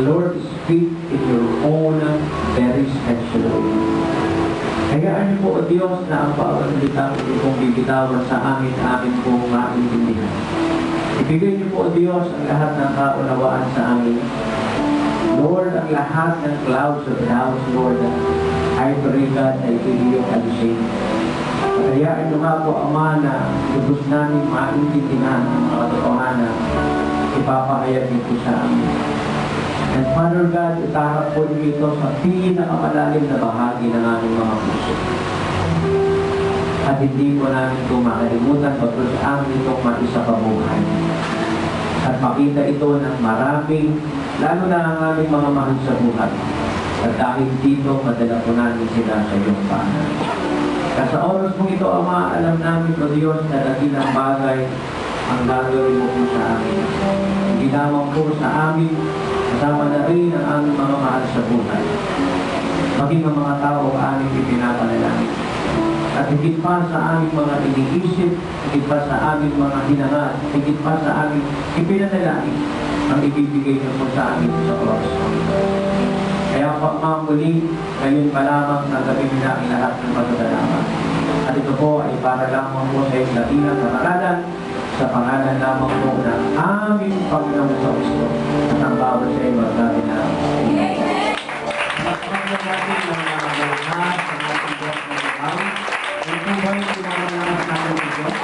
Lord, speak in your own very special way. Hayaan niyo po, O Diyos, na ang bawat salita ko pong bibitawan sa amin pong maintindihan. Ibigay niyo po, O Diyos, ang lahat ng kaunawaan sa amin. Lord, ang lahat ng clouds of doubts, Lord, I pray God ay iyong alisin. Hayaan niyo nga po, Ama, na lubos namin maintindihan ang mga katotohanan. Ipapahayag niyo po sa amin. And Father God, itarap po niyo ito sa pinakamalalim na bahagi ng aming mga puso. At hindi po namin ito makalimutan pagkos sa amin itong maisapabuhay. At makita ito ng maraming, lalo na ang aming mga mahal sa buhay. At dahil dito, madala po namin sila sa iyong paanan. At sa oras mong ito, Ama, alam namin, O Diyos, na dakilang bagay ang gagawin mo po sa amin. Hindi lamang po sa amin, kasama na rin ang aming mga mahal sa buhay. Maging ang mga tao ang aming ipinapanalangin. At higit pa sa aming mga iniisip, higit pa sa aming mga hinangat, higit pa sa aming ipinanalangin, ang ibibigay niyo po sa amin sa oras. Kaya pagmamuli, ngayon pa lamang nagawin na ang lahat ng pagdadalaman. At ito po ay para lamang po sa iyong dakilang kaparalan, sa pangalan lamang po ng aming Panginoon sa Kristo at ang bawat sa iyo magdami na. Pagpapagod natin ng mga lahat ng ating Diyos na ikaw. Ito ba yung pinamalaman sa ating Diyos?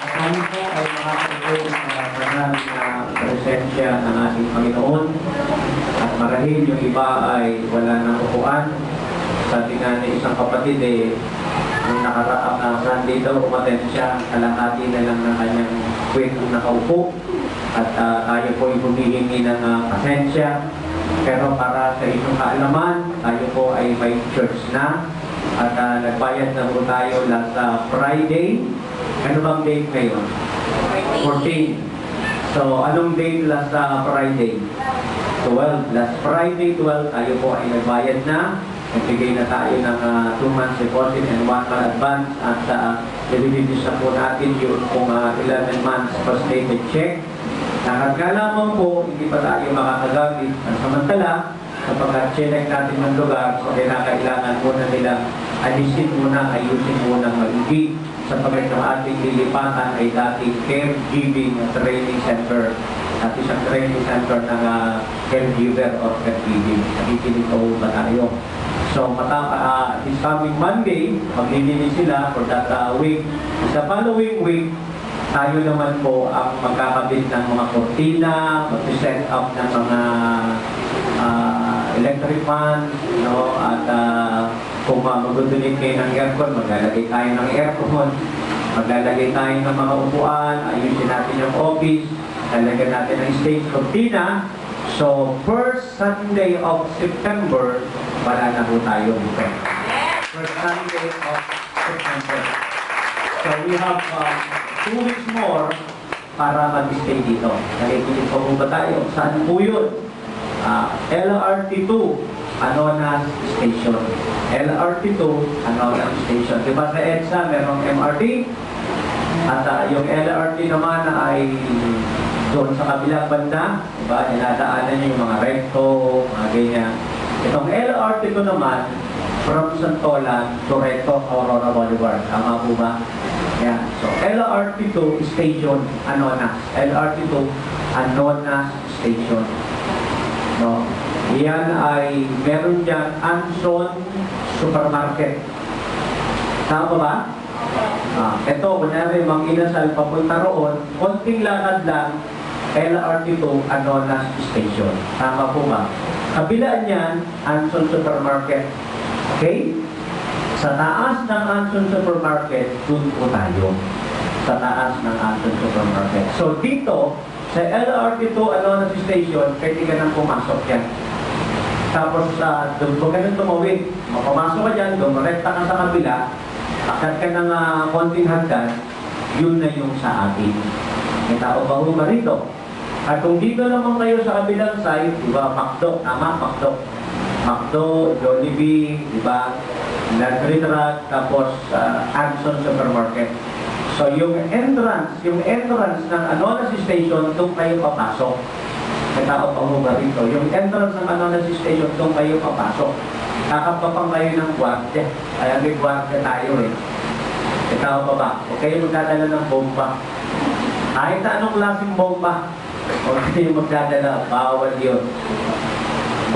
At kami po ay makakapagod sa banal na presensya ng ating Panginoon. At marahil yung iba ay wala ng upuan. Sabi nga ni isang kapatid nung nakaraang na Sunday daw, umaten siya, kalahati na lang ng kanyang kwentong nakaupo. At tayo po ay humihingi ng pasensya. Pero para sa inyong kaalaman, tayo po ay may church na. At nagbayad na po tayo last Friday. Ano bang date ngayon? 14. So, anong date last Friday? 12. Last Friday, 12, tayo po ay nagbayad na. Nagbigay na tayo ng 2 months deposit and 1 month advance at nililinis na po natin yung kung 11 months postdated check. Nakagka lamang po, hindi pa tayo makakagamit. Samantala, kapag check natin ng lugar, so kailangan muna nila alisin muna, ayusin muna maigi sapagkat ng ating lilipatan ay dating caregiving training center at isang training center ng caregiver or caregiving. Nakikinig po ba tayo? So, this coming Monday, maglilinis sila for that week. Sa following week, tayo naman po ang magkakabit ng mga kortina, mag-set up ng mga electric fan, no? At kung magdudunit kayo ng aircon, maglalagay tayo ng aircon, maglalagay tayo ng mga upuan, ayusin natin yung office, lalagyan natin ng stage kortina. So, first Sunday of September, wala na po tayo buffet. First Sunday of September. So, we have 2 weeks more para mag-stay dito. Nakikinig pa po ba tayo? Saan po yun? LRT2, Anonas Station. LRT2, Anonas Station. Diba sa EDSA, merong MRT? At yung LRT naman ay doon sa kabilang banda, diba? Dinadaanan niyo yung mga recto, mga ganyan. Itong LRT2 naman, from Santolan to Recto, Aurora Boulevard. Tama po ba? Yan. So, LRT2 Station, Anonas. LRT2 Anonas Station. No? Yan ay meron dyan Anson Supermarket. Tama ba? Ito, kunyari, Mang-Inasal, papunta roon, konting lakad lang, LRT2 Anonas Station. Tama po ba? Kabilaan niyan, Anson Supermarket. Okay? Sa taas ng Anson Supermarket, dun po tayo. Sa taas ng Anson Supermarket. So dito, sa LRT2 Anonas Station, pwede ka nang pumasok yan. Tapos, doon po ka nang tumawid. Mapamasok ka dyan, dumarekta ka sa kabila, akit ka ng konting hagdan, yun na yung sa atin. May tao ba ho ba rito? At kung dito naman kayo sa kabilang side, di ba, McDo, tama, McDo, Jollibee, di ba, Laundry Truck, tapos Anson Supermarket. So yung entrance ng Anonas Station, doon kayo papasok. May tao pa mo ba rito? Yung entrance ng Anonas Station, doon kayo papasok. Kakapapang kayo ng gwardiya. Kaya may gwardiya tayo eh. May tao pa ba? Huwag kayo magdadala ng bomba. Kahit anong klaseng bomba, huwag kayo magdadala. Bawal yun.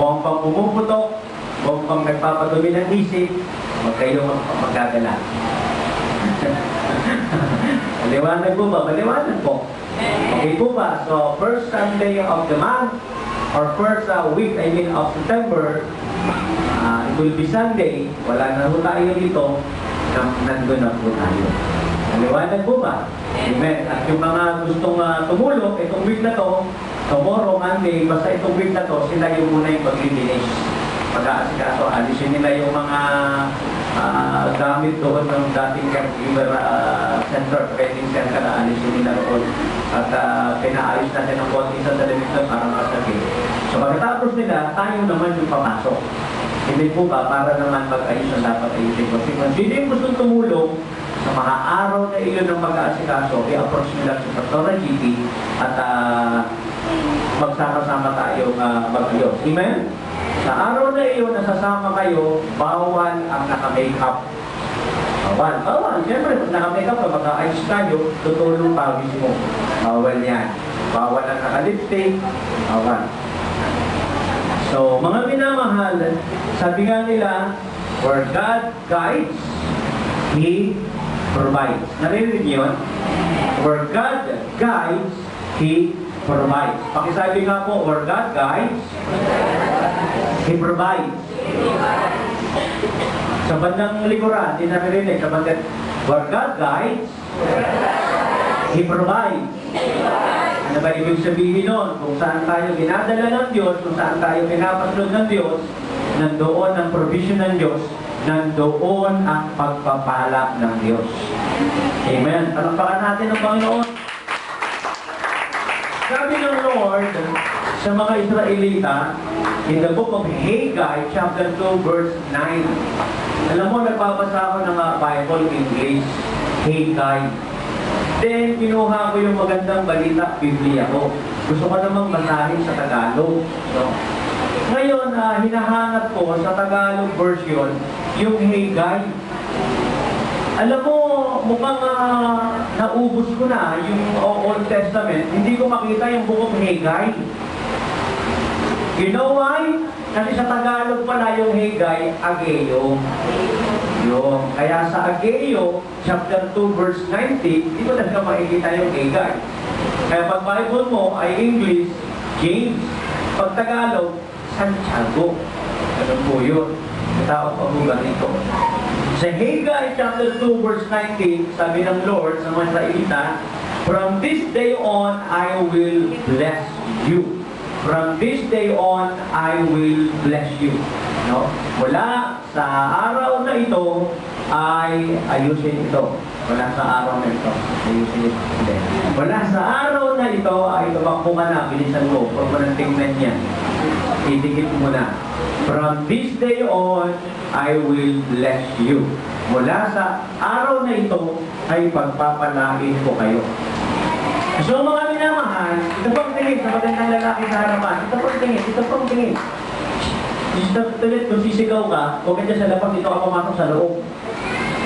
Bombang pumuputok, bombang nagpapadumi ng isip, huwag kayo magdadala. Maliwanag po ba? Maliwanag po. Okay po ba? So, first Sunday of the month, or first week, of September, it will be Sunday. Wala na po tayo dito. Nandun na po tayo. Maliwanag po ba? Amen. At yung mga gustong tumulong, itong week na to, tomorrow, Monday, basta itong week na to, sila yung muna yung pag-finish. Pag-aasikaso, alisin nila yung mga gamit doon ng dating caregiver center, training center na alisin nila doon. At pinaayos natin ng konti sa television para masakit. So pagkatapos nila, tayo naman yung papasok. Hindi po ba, para naman mag-ayos ang dapat ayusin. Kasi kung sino yung gustong tumulong sa mga araw na iyon ng pag-aasikaso, i-approach nila sa Pastora GP at magsama-sama tayo mag-ayos. Amen? Sa araw na iyon, nasasama kayo, bawal ang naka-makeup. Bawal. Siyempre, pag naka-makeup ka, mag-ayos tayo, tutulong pawis mo. Bawal yan. Bawal ang naka-lipstick. Bawal. So, mga minamahal, sabi nga nila, where God guides, He provides. Narinig niyo yun? Where God guides, He provides. Pakisabi nga po, where God guides, He provides. Sa bandang likuran, hindi naririnig. Sa bandang, where God guides, He provides. Ano ba ibig sabihin nun? Kung saan tayo ginadala ng Diyos, kung saan tayo pinapasunod ng Diyos, nandoon ang provision ng Diyos, nandoon ang pagpapala ng Diyos. Amen. Palakpakan natin ang Panginoon. Sabi ng Lord sa mga Israelita, in the book of Haggai, chapter 2, verse 9. Alam mo, nagbabasa ako ng Bible English, Haggai. Then, kinuha ko yung magandang balita, Biblia ko. Gusto ko namang basahin sa Tagalog. No? Ngayon, hinahanap ko sa Tagalog version yung Haggai. Alam mo, mukhang naubos ko na yung Old Testament. Hindi ko makita yung book of Haggai. You know why? Kasi sa Tagalog pala yung Haggai, Ageo. Yung, kaya sa Ageo, chapter 2, verse 90, hindi ko talaga makikita yung Haggai. Kaya pag Bible mo ay English, James. Pag Tagalog, Santiago. Ganun po yun. Tawag pa po ganito. Sa Haggai chapter 2 verse 19, sabi ng Lord sa mga Israelita, from this day on, I will bless you. From this day on, I will bless you. No? Mula sa araw na ito, ay ayusin ito. Mula sa araw na ito, ayusin ito. Mula sa araw na ito, ay tumakbo ka na, bilisan mo. Huwag mo nang tingnan yan. Idikit mo na. From this day on, I will bless you. Mula sa araw na ito, ay pagpapalain ko kayo. So mga minamahal, ito pang tingin sa magandang lalaki sa harapan. Ito pang tingin. Dito tulit, kung sisigaw ka, huwag ka dyan sa labas, dito ka pumasok sa loob.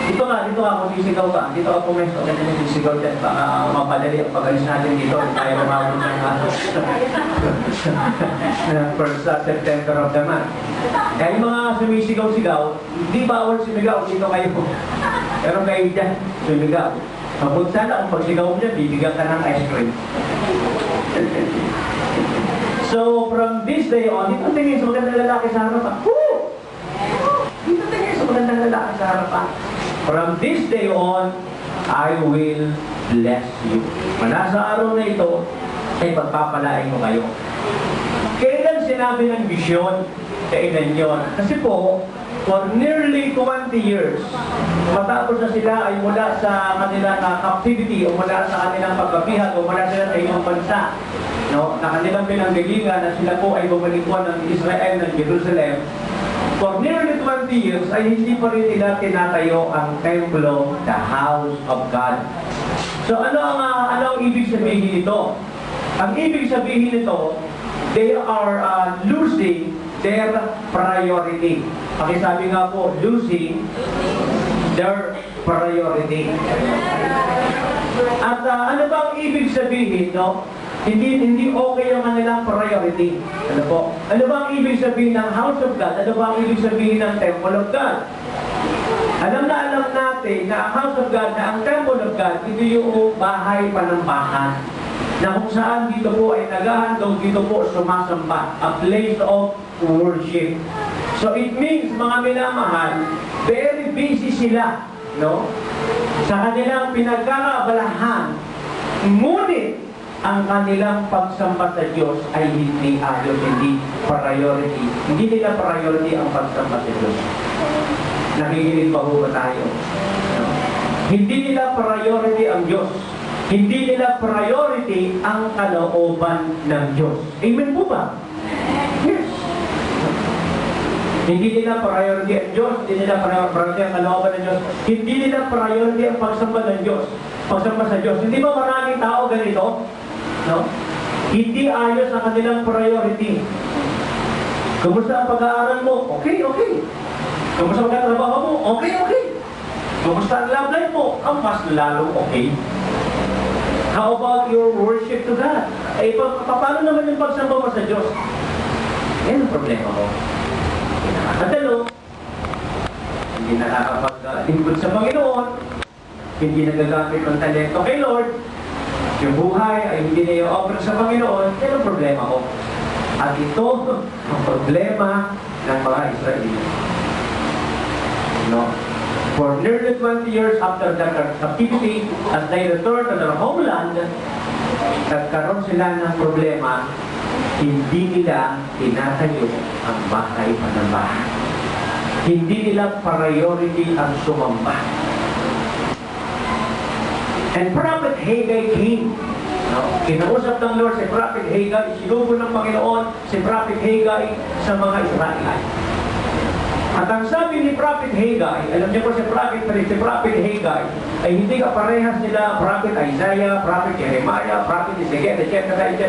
Dito ka, kung sisigaw ka, dito ka pumasok, huwag ka dyan sisigaw dyan, baka mapadali ang pag-alis natin dito, tayo mamabot ng first September of the month. Kaya yung mga sumisigaw-sigaw, hindi bawal sumigaw, dito kayo. Pero kayo dyan, sumigaw. Kapag sana, kung pagsigaw mo dyan, bibigyan ka ng ice cream. So, from this day on, dito tingin sa magandang lalaki sa harapan. Dito tingin sa magandang lalaki sa harapan. From this day on, I will bless you. Mula sa araw na ito, ay pagpapalain ko kayo. Kailan sinabi ng vision? Kailan yun? Kasi po, for nearly 20 years, matapos na sila ay mula sa kanilang captivity o mula sa kanilang pagkabihag o mula sila sa ibang bansa, no, na kanilang pinanggalingan na sila po ay bumalik po ng Israel, ng Jerusalem, For nearly 20 years ay hindi pa rin nila tinatayo ang templo, the house of God. So ano ang ibig sabihin nito? Ang ibig sabihin nito, they are losing their priority. Pakisabi nga po, losing their priority. At ano ba ang ibig sabihin, no? Hindi okay ang kanilang priority. Ano po? Ano ba ang ibig sabihin ng house of God? Ano ba ang ibig sabihin ng temple of God? Alam natin na ang house of God, na ang temple of God, ito yung bahay panambahan. Na kung saan dito po ay naghahandog, dito po sumasamba. A place of worship. So it means, mga minamahal, very busy sila, no? Sa kanilang pinagkakaabalahan. Ngunit, ang kanilang pagsamba sa Diyos ay hindi ayos, hindi priority. Hindi nila priority ang pagsamba sa Diyos. Nakikinig pa ba tayo? No? Hindi nila priority ang Diyos. Hindi nila priority ang kalooban ng Diyos. Amen po ba? Yes. Hindi nila priority ang Diyos. Hindi nila priority ang kalooban ng Diyos. Hindi nila priority ang pagsamba ng Diyos. Pagsamba sa Diyos. Hindi ba maraming tao ganito? No? Hindi ayos ang kanilang priority. Kumusta ang pag-aaral mo? Okay, okay. Kumusta ang trabaho mo? Okay, okay. Kumusta ang love life mo? Ang mas lalong okay. How about your worship to God? Eh, paano naman yung pagsamba mo sa Diyos? Yan ang problema mo. Hindi nakakadalo. Hindi nakakapag-lingkod sa Panginoon. Hindi nagagamit ng talento kay Lord. Yung buhay ay hindi na i-offer sa Panginoon. Yan ang problema ko. At ito ang problema ng mga Israelita. No? For nearly 20 years after the captivity, as they returned to their homeland, nagkaroon sila ng problema, hindi nila tinatayo ang bahay panambahan. Hindi nila priority ang sumamba. And Prophet Haggai came. No? Kinausap ng Lord si Prophet Haggai, sinubo ng Panginoon si Prophet Haggai sa mga Israelite. At ang sabi ni Prophet Haggai, alam niyo po si Prophet Haggai, ay hindi ka parehas nila Prophet Isaiah, Prophet Jeremiah, Prophet Ezekiel, etc.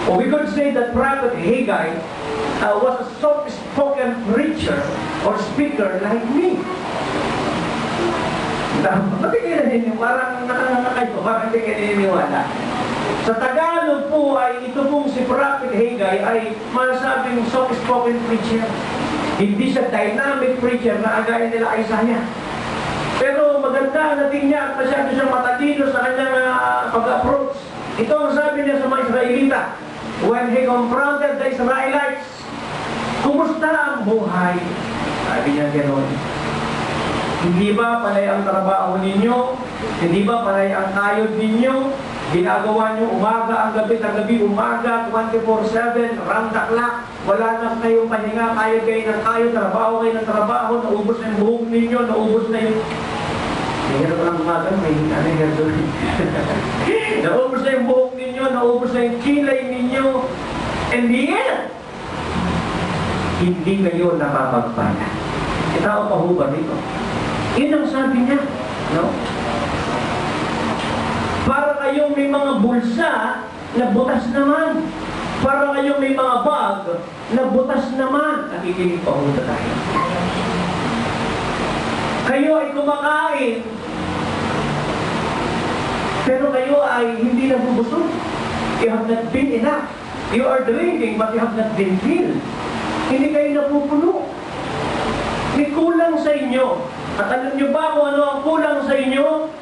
Or we could say that Prophet Haggai was a soft-spoken preacher or speaker like me. Matigil ninyo, parang nakakakayo, parang hindi kayo niniwala. Sa Tagalog po ay ito pong si Prophet Haggai ay masasabing soft-spoken preacher. Hindi siya dynamic preacher na agaya nila Isaiah. Pero maganda ang dating niya at masyado siyang matalino sa kanyang pag-approach. Ito ang sabi niya sa mga Israelita. When he confronted the Israelites, kumusta ang buhay? Sabi niya gano'n. Hindi ba panay ang trabaho ninyo? Hindi ba panay ang kayod ninyo? Ginagawa nyo umaga, ang gabi, umaga, 24/7, round the clock. Wala na kayong pahinga, kayod kayo ng kayod, trabaho kayo ng trabaho, naubos na yung buhok ninyo, naubos na yung... Mayroon lang umaga, may hinanay doon. Naubos na yung buhok ninyo, naubos na yung kilay ninyo. And yet, hindi kayo napapagpala. Itao pa ho ba dito? Yun ang sabi niya, no? Para kayong may mga bulsa na butas naman. Para kayong may mga bag na butas naman. Nakikinig pa ho tayo. Kayo ay kumakain, pero kayo ay hindi nabubusog. You have not been enough. You are drinking, but you have not been filled. Hindi kayo napupuno. May kulang sa inyo. At alam nyo ba kung ano ang kulang sa inyo?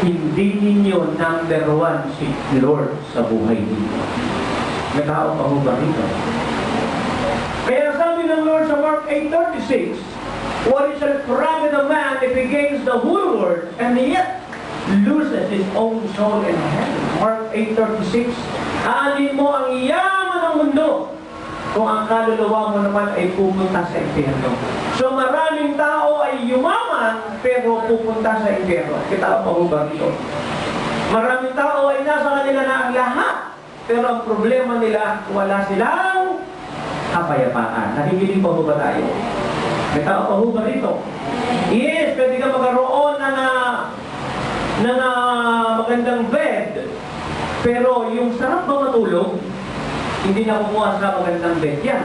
Hindi ninyo number one si Lord sa buhay ninyo. May tao pa ho ba rito? Kaya sabi ng Lord sa Mark 8:36, what is the profit of man if he gains the whole world and yet loses his own soul in heaven? Mark 8:36, aanin mo ang yaman ng mundo kung ang kaluluwa mo naman ay pupunta sa impyerno. So maraming tao ay yumaman pero pupunta sa impyerno. Kita pa ho ba ito? Maraming tao ay nasa kanila na ang lahat pero ang problema nila wala silang kapayapaan. Nakikinig pa ba tayo? May tao pa ba rito? Yes, pwede ka magkaroon ng magandang bed. Pero yung sarap ba matulog, hindi na kumuha sa magandang bed yan.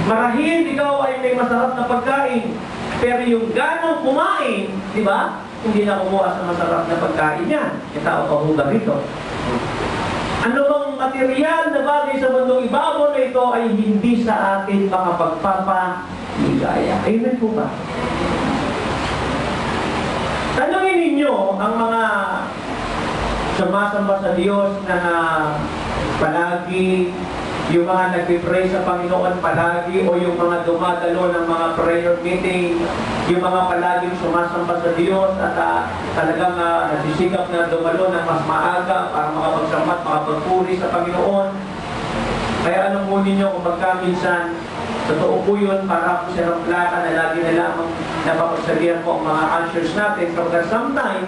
Marahil ikaw ay may masarap na pagkain, pero yung ganang kumain, di ba? Hindi na kumuha sa masarap na pagkain yan. May tao pa ba rito? Ano bang material na bagay sa mundong ibabaw na ito ay hindi sa atin makapagpapaligaya? Amen po ba? Tanungin ninyo ang mga sumasamba sa Diyos na palagi, yung mga nagpipray sa Panginoon palagi, o yung mga dumadalo ng mga prayer meeting, yung mga palaging sumasamba sa Diyos at talagang nasisikap na dumalo ng mas maaga para makapagsamba at makapagpuri sa Panginoon. Kaya alam mo ninyo kung magkaminsan, totoo po yun, para po sa plaka na lagi na lamang napapagsabihan po ang mga answers natin. But sometimes,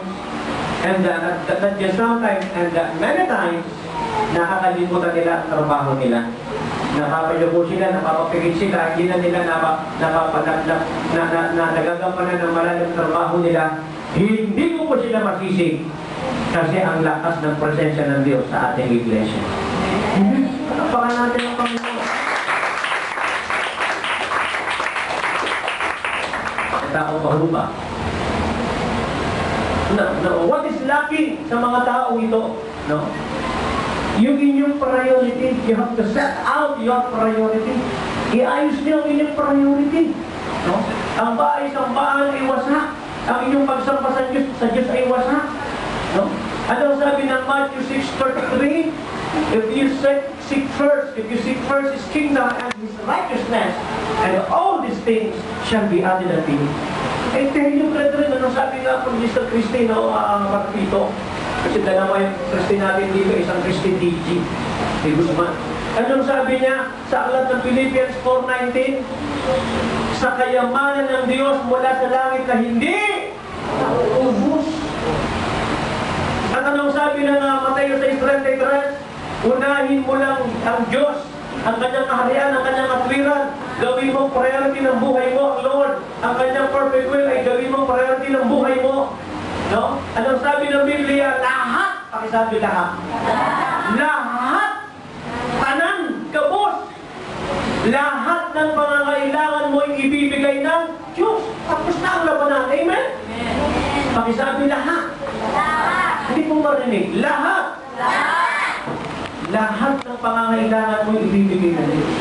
and not just sometimes, and many times, nakakalimutan nila ang trabaho nila. Napapalubo sila, napapapigit sila, hindi na nila nagagampanan ng malalang trabaho nila. Hindi ko po sila masisig kasi ang lakas ng presensya ng Diyos sa ating iglesia. Panapakan natin ang Panginoon. Tao pa ba? No. What is lacking sa mga tao ito? No? Yung inyong priority, you have to set out your priority. Iayos niyo ang inyong priority. No? Ang bahay-sambahan ay wasak. Ang inyong pagsamba sa Diyos ay wasak. No? Anong sabi ng Matthew 6:33? If you seek first His kingdom and His righteousness, and all these things shall be added unto you. Eh, tayo brethren, anong sabi nga po ni Mr. Cristino Marquito? Kasi dalawa yung Christine natin dito, isang Christine DG, si Guzman. Anong sabi niya sa aklat ng Philippians 4:19? Sa kayamanan ng Diyos mula sa langit na hindi ubos. At anong sabi ng Mateo 6:33? Unahin mo lang ang Diyos, ang kanyang kaharian, ang kanyang katwiran. Gawin mong priority ng buhay mo, ang Lord. Ang kanyang perfect will ay gawin mong priority ng buhay mo. No? Anong sabi ng Biblia? Lahat. Pakisabi lahat. Lahat. Tanan, kabos. Lahat ng pangangailangan mo ay ibibigay ng Diyos. Tapos na ang labanan. Amen? Pakisabi lahat. Hindi mo marinig. Lahat. Lahat ng pangangailangan mo ay ibibigay ng Diyos.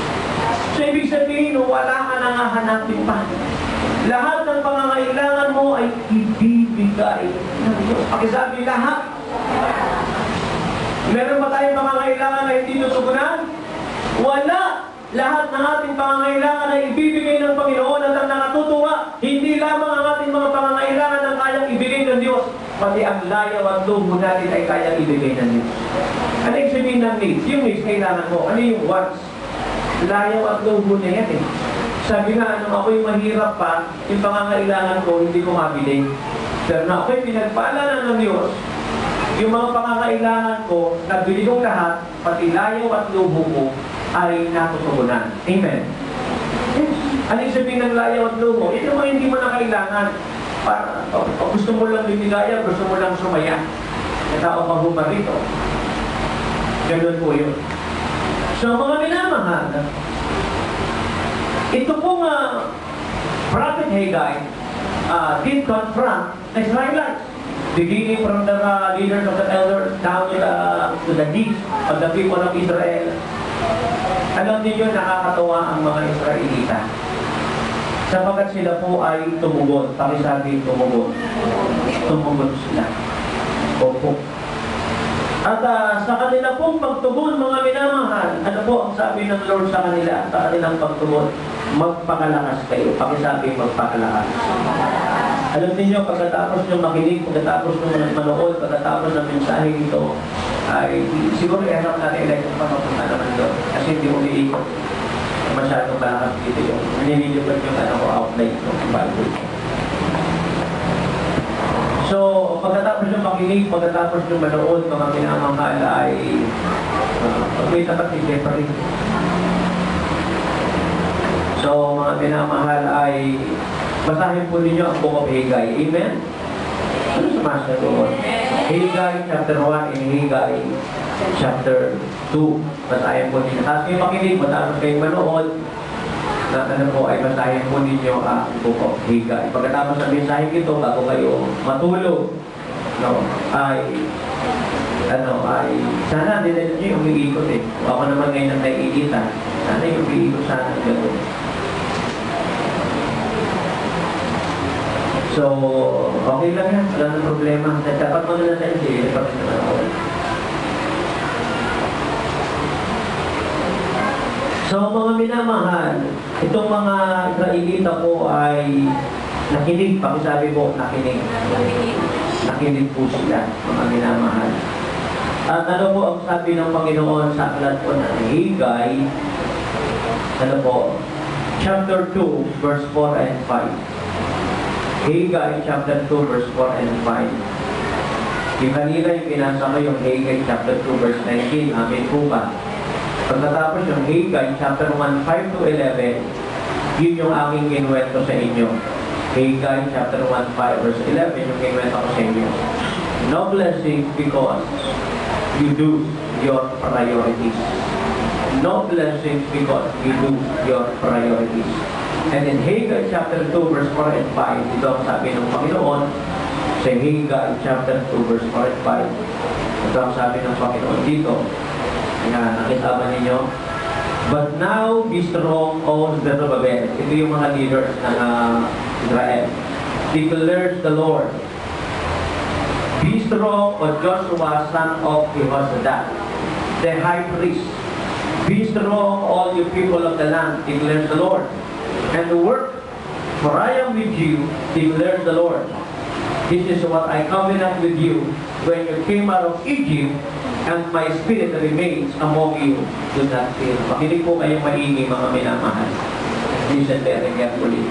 So, ibig sabihin, wala ka nang hahanapin pa. Lahat ng pangangailangan mo ay ibibigay ng Diyos. Pakisabi lahat. Meron ba tayong pangangailangan na hindi tutugunan? Wala. Lahat ng ating pangangailangan ay ibibigay ng Panginoon at ang nakatutuwa, hindi lamang ang ating mga pangangailangan ang kayang ibigay ng Diyos, pati ang layaw at lubo natin ay kayang ibigay ng Diyos. Ano yung sabihin ng needs? Yung needs, kailangan mo. Ano yung wants? Layaw at lubo na yan eh. Sabi nga, nung ako'y mahirap pa, yung pangangailangan ko, hindi ko mabili. Pero na ako'y pinagpaalala ng Diyos, yung mga pangangailangan ko, nabili kong lahat, pati layaw at lubo ko, ay natutugunan. Amen? Ano yung sabihin ng layaw at lubo? Ito mga hindi mo na kailangan. Para, gusto mo lang lumigaya, gusto mo lang sumaya. Natao pa ba rito? Ganun po yun. So, mga minamahal, ito pong Prophet Haggai did confront the Israelites, beginning from the leaders of the elders down to the least of the people of Israel. Alam niyo, nakakatawa ang mga Israelita. Sapagkat sila po ay tumugon. Pakisabi, tumugon. Tumugon sila. Opo. At sa kanila pong pagtugon, mga minamahal, ano po ang sabi ng Lord sa kanila, sa kanilang pagtugon? Magpakalakas kayo. Pakisabi, magpakalakas. Alam niyo, pagkatapos nyo makinig, pagkatapos nyo manood, pagkatapos ng mensahe ito, ay siguro i-hanap natin election pa mapunta naman doon. Kasi hindi umiikot. Masyadong malakas dito yung ninilipat yung outline ng Bible. So, pagkatapos nyo makinig, pagkatapos nyo manood, mga minamahal ay may tapat ni Jeffrey. So, mga minamahal ay basahin po ninyo ang Book of Haggai. Amen? Ano sa master ko? Haggai chapter 1 and Haggai chapter 2. Basahin po ninyo. Tapos kayo makinig, matapos kayo manood, na ano po ay basahin po ninyo ang Book of Haggai. Pagkatapos ng mensahe ito, bago kayo matulog, no, ay sana din nyo yung umiikot eh. Ako naman ngayon ang naiinitan. Sana yung umiikot sana gano'n. So, okay lang yan. Wala nang problema. Dapat mo na tayo siya. Dapat mo na ako. So, mga minamahal, itong mga Israelita po ay nakinig. Pakisabi po, nakinig. Nakinig po sila, mga minamahal. At ano po ang sabi ng Panginoon sa aklat po ng Haggai, ano po, chapter 2, verse 4 and 5. Haggai chapter 2, verse 4 and 5. Yung kanina yung pinasa ko yung Haggai chapter 2, verse 19, amin po ba? Pagkatapos yung Haggai chapter 1, 5 to 11, yun yung aking kinuwento sa inyo. Haggai chapter 1, 5, verse 11, yung kinuwento ko sa inyo. No blessing because you do your priorities. No blessings because you do your priorities. And in Haggai chapter 2 verse 4 and 5, ito ang sabi ng Panginoon sa Haggai chapter 2 verse 4 and 5. Ito ang sabi ng Panginoon dito. Ayan, nakita ba ninyo? But now be strong, O Zerubbabel. Ito yung mga leaders ng Israel. Declares the Lord. Be strong, O Joshua, son of Jehozadak, the high priest. Be strong, all you people of the land, declares the Lord, and work, for I am with you, declares the Lord. This is what I covenant with you when you came out of Egypt, and my spirit remains among you. Do not fear. Makinig po kayong maingay, mga minamahal. Listen very carefully.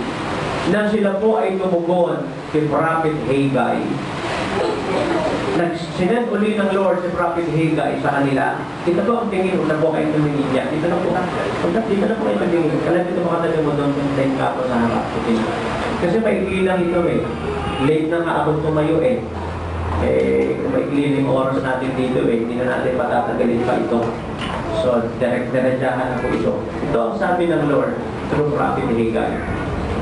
Na sila po ay tumugon kay Prophet Haggai. Sinend uli ng Lord si Prophet Haggai sa kanila. Dito po ang tingin, huwag na po kayo tumingin niya. Dito na po kayo tumingin. Kaya dito makatabi mo doon kung tayo ka po sa harap. Kasi maikli lang ito eh. Late na nga ako tumayo eh. Kung maikli yung oras natin dito eh, hindi na natin patatagalin pa ito. So, direct-diretsahan na po ito. Ito ang sabi ng Lord through Prophet Haggai.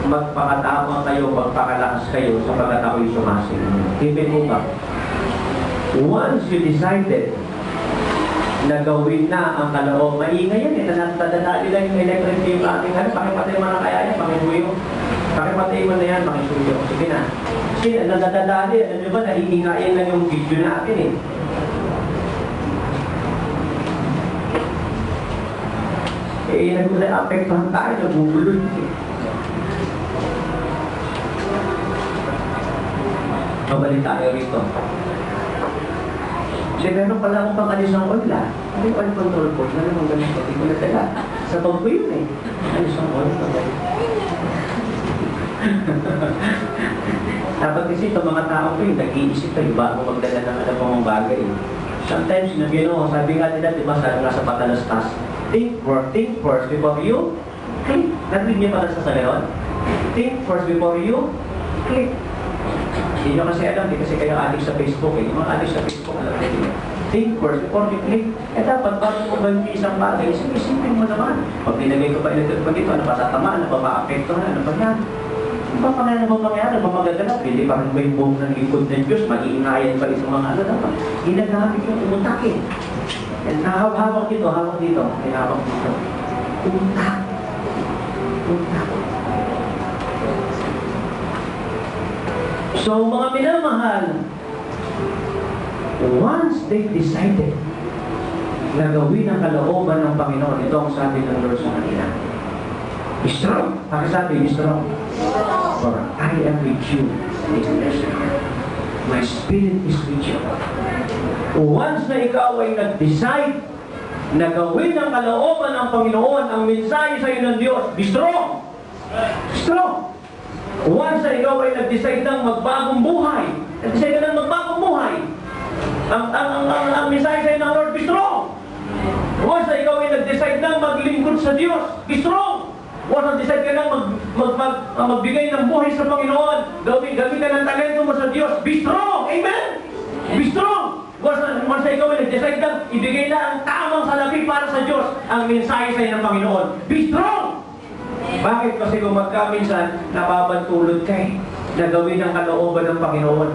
Magpakatama kayo, magpakalakas kayo sapagkat ako'y sumasing. Hipin mo ba? Once you decided na gawin na ang kaloob, maingay yan eh. Tadadali lang yung electric yung ating pakipatay mo na kaya yan, pakisuyo. Pakipatay mo na yan, pakisuyo. Sige na. Kasi nadadali, ano ba, naiingayan lang yung video natin eh. Nag-apektuhan tayo, nagugulod eh. Mabalik tayo rito. Kasi meron pala akong pang-alis ng oil ah. Ano yung oil control po? Ano naman ganun ko? Hindi ko natala. Sa tog ko yun eh. Alis ng oil. Dapat kasi itong mga tao ko yung nag-iisip tayo bago magdala ng ano pang bagay. Sometimes, sabi nga nila, di ba, sabi nga sa patalastas, think first before you click. Narinig niyo pala sa gano'n? Think first before you click. Hindi nyo kasi alam, kasi kayo adik sa Facebook eh. Yung mga adik sa Facebook, alam nyo. Think first before you click. Dapat bago mo gawin isang bagay, isipin mo naman. Pag nilagay ko pa electric pa dito, ano ba tatamaan, ano ba maapektuhan, ano ba yan? Ano ba pangyayari, ano ba magaganap? Hindi pa rin ba yung buong ng likod ng Diyos, mag-iingayan pa ito mga ano dapat. Ginagamit yung umutakin. Hawak dito, may hawak dito. Utak. So, mga minamahal, once they decided na gawin ang kalooban ng Panginoon, ito ang sabi ng Lord sa kanila. Be strong. Pakisabi, be strong. For I am with you. My spirit is with you. Once na ikaw ay nag-decide na gawin ang kalooban ng Panginoon, ang mensahe sa iyo ng Diyos, be strong. Strong. Once na ikaw ay nag-decide ng magbagong buhay, nag-decide ka ng magbagong buhay, ang mensahe sa iyo ng Lord, be strong. Once na ikaw ay nag-decide ng maglingkod sa Diyos, be strong. Once decide ka lang magbigay ng buhay sa Panginoon, gamitan ng talento mo sa Diyos, be strong! Amen? Be strong! Once ikaw ay nag-decide lang, ibigay na ang tamang salapi para sa Diyos, ang mensahe sa'yo ng Panginoon. Be strong! Bakit? Kasi kung magkaminsan, napapantulod ka na gawin ang kalooban ng Panginoon.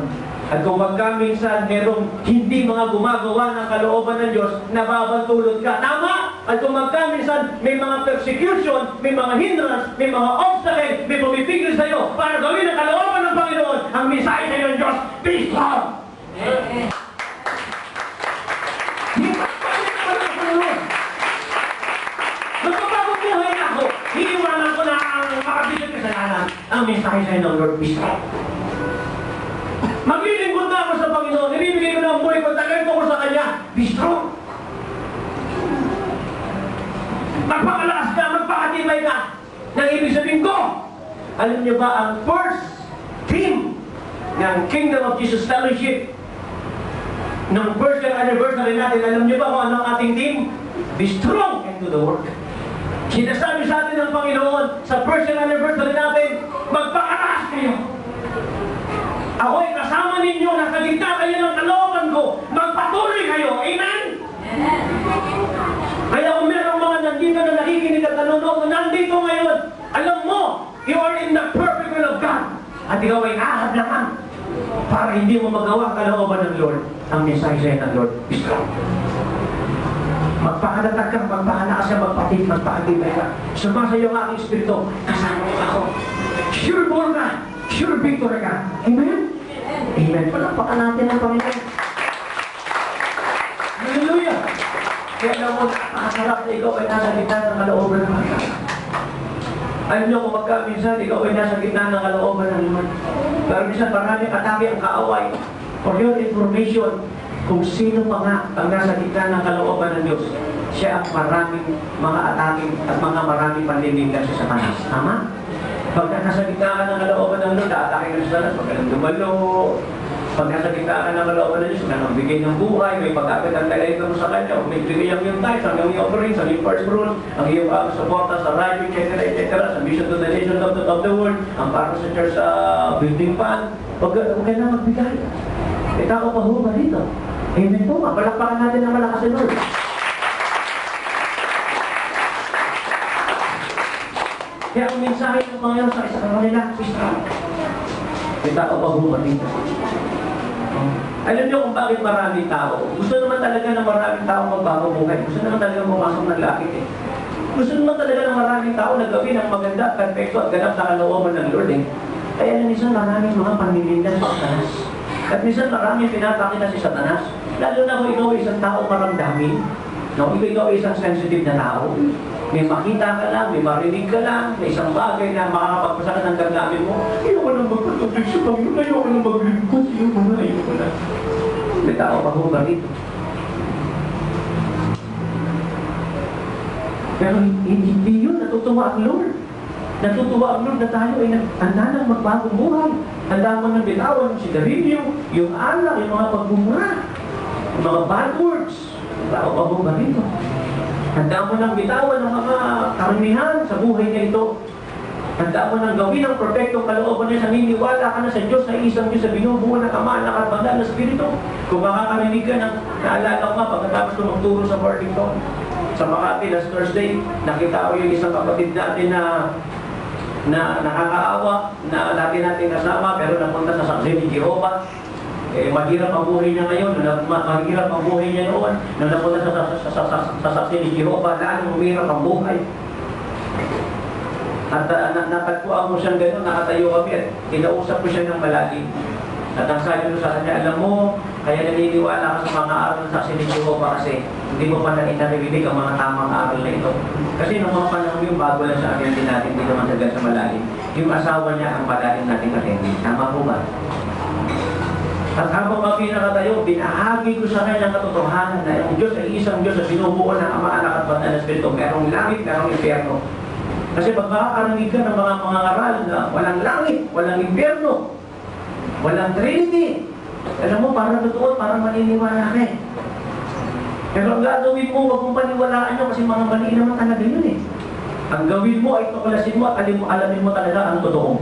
At kung magkaminsan, merong hindi mga gumagawa ng kalooban ng Diyos, nababantulod ka. Tama! At kung magkaminsan, may mga persecution, may mga hindrance, may mga obstacle, may pumipigil sa iyo para gawin ang kalooban ng Panginoon, ang mensahe sa iyo ng Diyos, be strong! Magpapagod buhay na ako. Hiniwanan ko na ang makabisip kasalanan. Ang mensahe sa iyo ng Lord, be strong. Maglilingkod na ako sa Panginoon. Ibibigay ko na ang buhay ko. Talento ko sa Kanya. Be strong. Magpakalakas ka, magpakatibay ka. Nang ibig sabihin ko, alam niyo ba ang first theme ng Kingdom of Jesus Fellowship ng first year anniversary natin, alam niyo ba kung ano ang ating theme? Be strong into the work. Sinasabi sa atin ng Panginoon sa first year anniversary natin, magpakalakas kayo. Ako'y kasama ninyo, nakaligta kayo ng kalooban ko. Magpatuloy kayo. Amen? Kaya kung merong mga nandito na nakikinig at nanonood, nandito ngayon, alam mo, you are in the perfect will of God. At ikaw ay ahadlangan para hindi mo magawa ang kalooban ng Lord. Ang mensahe sa'yo ng Lord, be strong. Magpakalatag ka, magpakalakas ka, magpakatibay ka. Sumasayo ang aking espiritu, kasama mo ako. Sure ball ka. Sure victory ka. Amen? Amen. Palakpakan natin ang Panginoon. Hallelujah! Kaya alam mo, nakasarap na ikaw ay nasa gitna ng kalooban ng Lord. Alam niyo kung magkaminsan, ikaw ay nasa gitna ng kalooban ng Lord. Pero minsan maraming atake ang kaaway. For your information, kung sino pa nga ang nasa gitna ng kalooban ng Diyos, siya ang maraming mga atake at mga maraming panliligan sa Satanas. Tama? Pagka nasa gitna ka ng kalooban ng Lord, atake ka sa Satanas, pagka nang dumalo, pag nasa gitna ka ng kalooban ng Diyos, na bigay ng buhay, may pag-apit ang talento mo sa Kanya, may bigay ang iyong tithes, ang iyong offerings, ang iyong first fruit, ang iyong suporta sa radio, etc., sa mission to the nation of the world, ang para sa church building fund, huwag ka na magbigay. E tao pa ho ba dito? Amen po nga, palakpakan natin ang malakas sa Lord. Kaya ang mensahe ng Panginoon sa isa kanila, Israel. E tao pa ho ba dito? Alam niyo kung bakit maraming tao? Gusto naman talaga ng maraming tao magbago buhay. Gusto naman talaga pumasok ng langit eh. Gusto naman talaga ng maraming tao na gawin ang maganda, perfecto at ganap na kalooban ng Lord eh. Kaya minsan maraming mga paninindas sa Satanas. At minsan maraming pinatake na si Satanas. Lalo na kung ikaw ay isang tao maramdamin. No? Ikaw ay isang sensitive na tao. May makita ka lang, may marinig ka lang, may isang bagay na makakapagpasakit ng damdamin mo. Ayoko nang magpatuloy sa Panginoon, ayoko nang maglingkod, ayoko na. May tao pa ho ba rito? Pero hindi yun, natutuwa ang Lord. Natutuwa ang Lord na tayo ay handa nang magbagong buhay. Handa mo nang bitawan si Darilio, yung alak, yung mga pagbumura, yung mga bad words. Tao pa ho ba rito? Handa mo nang bitawan ng mga karamihan sa buhay niya ito. Handa mo nang gawin ang perfectong kalooban niya. Naniniwala ka na sa Diyos na isang Diyos sa binubuo ng Ama, anak at banal na Espiritu. Kung makakarinig ka ng naalala ko nga pagkatapos ko magturo sa Burlington, sa Makati last Thursday, nakita ko yung isang kapatid natin na nakakaawa, na lagi natin kasama, pero napunta sa Saksi ni Jehovah. Mahirap ang buhay niya ngayon, mahirap ang buhay niya noon, nung napunta sa Saksi ni Jehovah, lalong humirap ang buhay. At natagpuan mo siyang gano'n, nakatayo kami at kinausap ko siya ng malalim. At ang sabi ko sa kanya, alam mo, kaya naniniwala ka sa mga aral ng Saksi ni Jehovah kasi hindi mo pa naririnig ang mga tamang aral na ito. Kasi nung mga panahon yung bago lang sa amin din natin, hindi naman sagad sa malalim. Yung asawa niya ang malalim natin katindi. Tama po ba? At habang kami nakatayo, binahagi ko sa kanya ang katotohanan na yung Diyos ay isang Diyos na binubuo ng Ama, Anak at Banal na Espiritu. Merong langit, merong impyerno. Kasi pag makakarinig ka ng mga pangangaral na walang langit, walang impyerno, walang Trinity, alam mo, parang totoo, parang maniniwala ka eh. Pero ang gagawin mo, huwag mong paniwalaan nyo kasi mga mali naman talaga yun eh. Ang gawin mo ay tuklasin mo at alamin mo talaga ang totoo.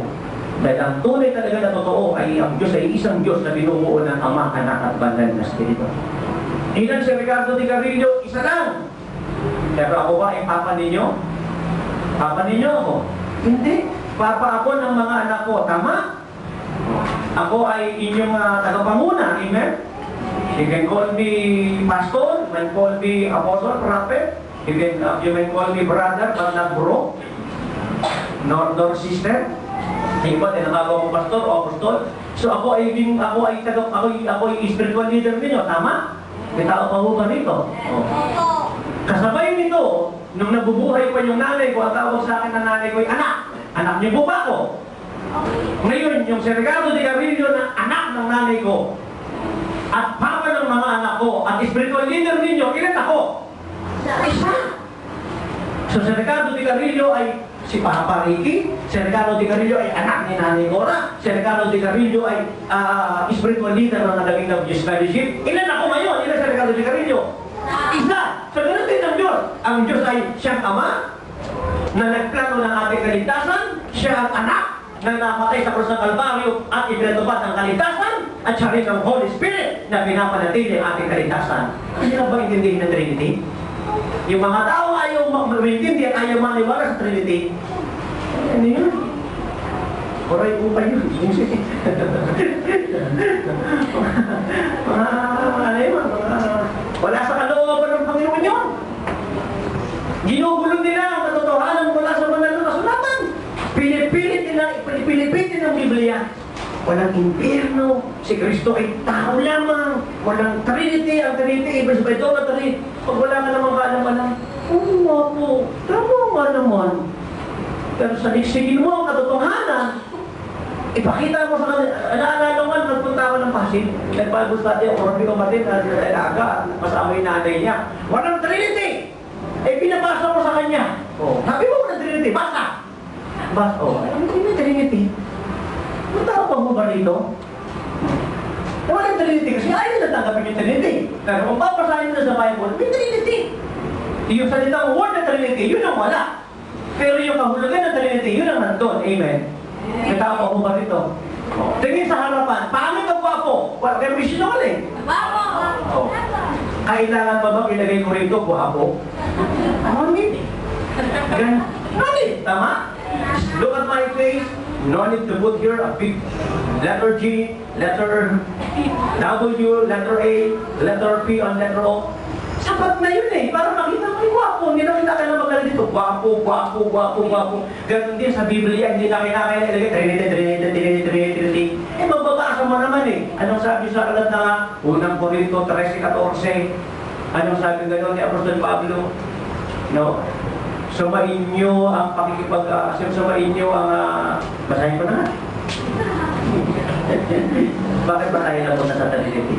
Dahil ang tunay talaga na totoo ay ang Diyos ay isang Diyos na binubuo ng Ama, Anak at Banal na Espiritu. Ilan si Ricardo Di Carrillo? Isa lang. Pero ako ba ay papa ninyo? Papa ninyo ako? Hindi. Papa ako ng mga anak ko. Tama? Ako ay inyong tagapanguna. Amen? You can call me pastor. You can call me apostle, prophet. You can call me brother, but not bro. Nor sister. Iba, tinatawag ko pastor o apostol. So ako ay spiritual leader ninyo. Tama? May tao pa ba rito? Oh. Kasabay nito, nung nabubuhay pa yung nanay ko, ang tawag sa akin ng nanay ko ay anak. Anak niyo po ba ako? Ngayon, yung si Ricardo Di Carrillo na anak ng nanay ko at papa ng mga anak ko at spiritual leader ninyo, ilan ako? Isa. So si Ricardo Di Carrillo ay si Papa Ricky, si Ricardo Di Carrillo ay anak ni Nanay Cora, si Ricardo Di Carrillo ay spiritual leader ng Nagawing of Jesus Fellowship. Ilan ako ngayon? Ilan si Ricardo Di Carrillo? Isa! So ganun din ang Diyos. Ang Diyos ay siyang Ama na nagplano ng ating kaligtasan, siya ang anak na namatay sa krus ng Kalbaryo at ipinatupad ng kaligtasan, at siya rin ang Holy Spirit na pinapanatili ang ating kaligtasan. Hindi na ba intindihin ng Trinity? Yung mga tao ayaw maintindihan at ayaw maniwala sa Trinity. Ano yun? Koray po pa yun. Wala sa kalooban ng Panginoon yun. Ginugulo nila ang katotohanan mula sa banal na kasulatan. Pinipilit ng Biblia. Walang impyerno. Si Kristo ay tao lamang. Walang Trinity. Ang Trinity, ibig sabihin, idolatry. Pag wala ka namang kaalaman, oo po, tama nga naman. Pero sa ligsigin mo ang katotohanan, ipakita mo sa kanila. Naalala ko, nagpunta ako ng Pasig. Nagpagos natin ang Orbi Comatin na alaga. Masama yung nanay niya. Walang Trinity! Eh, pinabasa ko sa kanya. Oh, sabi mo walang Trinity, basta! Basta, oh, ano yung Trinity? Matapag mo ba rito? Walang Trinity kasi ayaw na tanggapin yung Trinity. Pero kung papasahin mo na sa Bible, may Trinity. Yung salitang word na Trinity, yun ang wala. Pero yung kahulugan ng Trinity, yun ang nandun. Amen? May tao mo ba rito? Tingin sa harapan, paano ka gwapo? Wala kayo missional eh. Gwapo! Kailangan ba bang ilagay ko rito, gwapo? No need. No need. Tama? Look at my face. No need to put here a big letter G, letter W, letter A, letter P on letter O. Sapat na yun eh. Para makita mo yung gwapo. Hindi na kita kailangan magaling dito. Gwapo, gwapo, gwapo, gwapo. Ganon din sa Biblia. Hindi na kailangan ilagay Trinity. Eh, magbabasa mo naman eh. Anong sabi sa alat na unang Korinto 13:14? Anong sabi gano'n ni Apostol Pablo? No? Sumain nyo ang sumain nyo ang, basahin ko na nga. Bakit ba tayo napunta sa Trinity?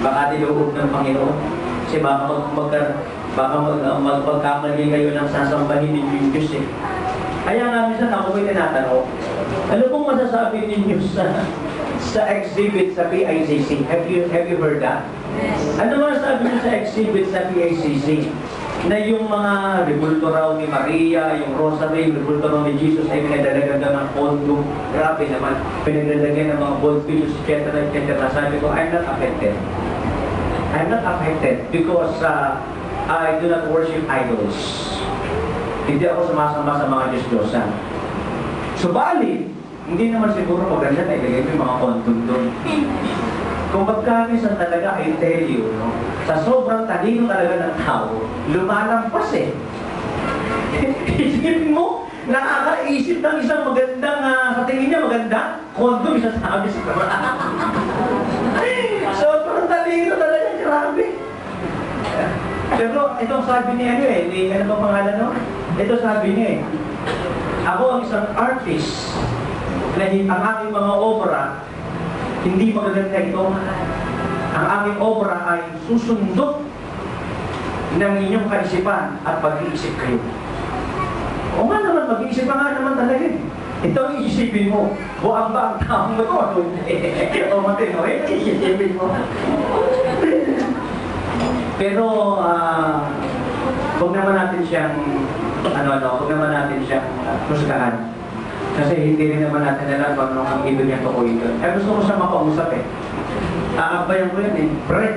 Baka diloob ng Panginoon. Kasi baka magkamali kayo ng sasambahin ninyo yung Diyos eh. Kaya nga minsan ako ko'y tinatanong, ano pong masasabi ninyo sa exhibit sa PICC? Have you heard that? Ano masasabi niyo sa exhibit sa PICC? Na yung mga rebulto raw ni Maria, yung rosary, yung rebulto raw ni Jesus ay pinagdalagan ng pondo. Grabe naman. Pinagdalagan ng mga gold pieces, etc. Sabi ko, I'm not affected. I'm not affected because I do not worship idols. Hindi ako sumasama sa mga Diyos-Diyosan. Subalit, hindi naman siguro maganda na ilagay mo yung mga kontong doon. Kung magkamisan talaga, I tell you, no? Sa sobrang talino talaga ng tao, lumalampas eh. Isipin mo, nakakaisip ng isang magandang, sa tingin niya maganda, kondo, isa sabi sa kamara. Sobrang talino talaga, grabe. Pero itong sabi niya ano ba pangalan no? Ito sabi niya ako ang isang artist na ang aking mga obra hindi magaganda ito. Ang aking obra ay susundot ng inyong kaisipan at pag-iisip kayo. O nga naman, mag-iisip nga naman talaga eh. Ito ang iisipin mo. Buang ba ang taong mo ito? O matino eh, iisipin mo. Pero, huwag naman natin siyang, huwag naman natin siyang husgahan. Kasi hindi rin naman natin alam kung ano ang ibig niya tukuyin doon. Eh, gusto ko siya makausap eh. Aabayan ko yan eh, bread.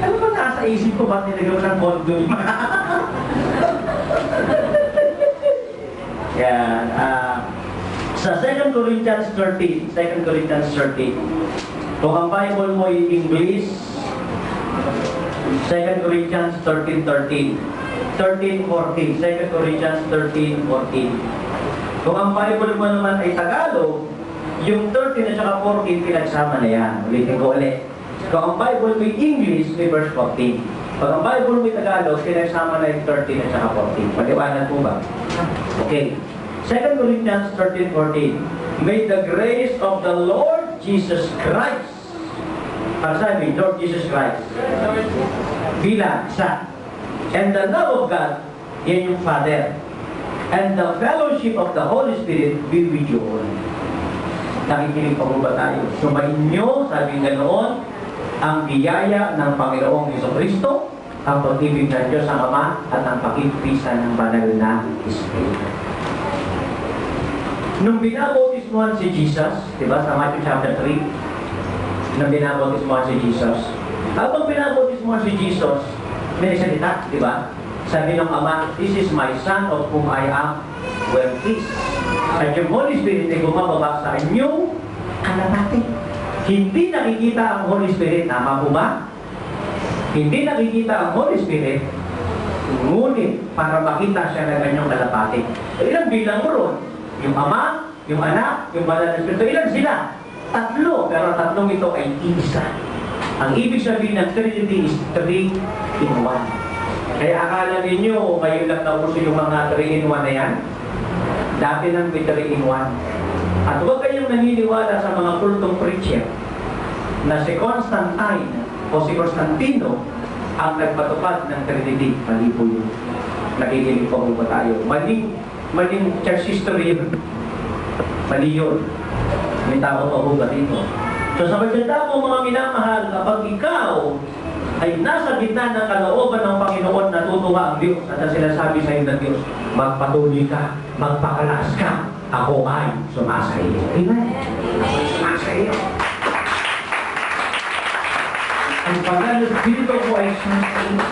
Ano ba nasa isip ko, ba't nilagay ko ng condom? Yan, sa 2 Corinthians 13, 2 Corinthians 13, kung ang Bible mo ay English, 2 Corinthians 13:14, 13:14, 2 Corinthians 13:14. Kung ang Bible mo naman ay Tagalog, yung 13 at saka 14 pinagsama na yan. Ulitin ko ulit. Kung ang Bible may English, may verse 14. Pag ang Bible may Tagalog, pinagsama na yung 13 at saka 14. Maliwanag po ba? Okay. 2 Corinthians 13:14. May the grace of the Lord Jesus Christ. Para sabi, Lord Jesus Christ. Bilang, isa. And the love of God, yan yung Father. And the fellowship of the Holy Spirit be with you all. Nakikinig pa po ba tayo? Sumainyo, sabi nga noon, ang biyaya ng Panginoong Jesucristo, ang pag-ibig ng Diyos ang Ama, at ang pag-ibigpisan ng banal na Espiritu. Nung binabautismohan si Jesus, di ba, sa Matthew chapter 3, nung binabautismohan si Jesus, habang binabautismohan si Jesus, may salita, di ba? Sabi ng Ama, this is my Son of whom I am well pleased. At yung Holy Spirit ay bumababa sa inyong kalapati. Hindi nakikita ang Holy Spirit, tama po ba? Hindi nakikita ang Holy Spirit, ngunit para makita siya na ganyang kalapati. Ilang bilang mo ron? Yung Ama, yung Anak, yung Banal na Espiritu. Ilan sila? Tatlo, pero tatlong ito ay isa. Ang ibig sabihin ng Trinity is 3 in 1. Kaya akala ninyo, ngayon lang nauso yung mga 3 in 1 na yan? Dati nang may 3 in 1. At huwag kayong naniniwala sa mga kultong preacher na si Constantine o si Constantino ang nagpatupad ng Trinity. Mali po yun. Nakikinig po ba tayo? Maling church history yun. Mali yun. May tao pa ba dito? So sa pagkita mo mga minamahal, kapag ikaw ay nasa gitna ng kalooban ng Panginoon, natutuwa ang Diyos at ang sinasabi sa iyo ng Diyos, magpatuloy ka, magpakalakas ka, ako ay sumasaiyo. Amen? Ako ay sumasaiyo. Ang Banal na Espiritu ko ay sumasaiyo.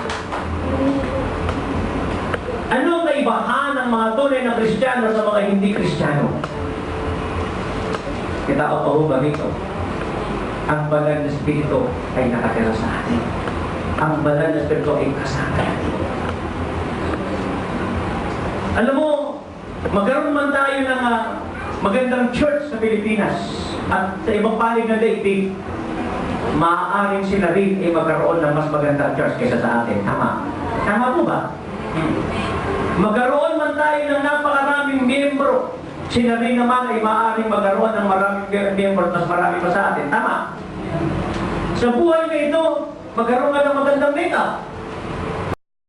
Ano ang kaibahan ng mga tunay na Kristiyano sa mga hindi Kristiyano? Kita ko pa ba dito? Ang Banal na Espiritu ay nakatira sa atin. Ang Banal na Espiritu ay kasama natin. Alam mo, magkaroon man tayo ng magandang church sa Pilipinas at sa ibang panig ng daigdig, maaaring sila rin ay magkaroon ng mas magandang church kaysa sa atin. Tama? Tama po ba? Magkaroon man tayo ng napakaraming miyembro, sila rin naman ay maaaring magkaroon ng maraming miyembro at mas marami pa sa atin. Tama? Sa buhay na ito, magkaroon ka ng magandang makeup.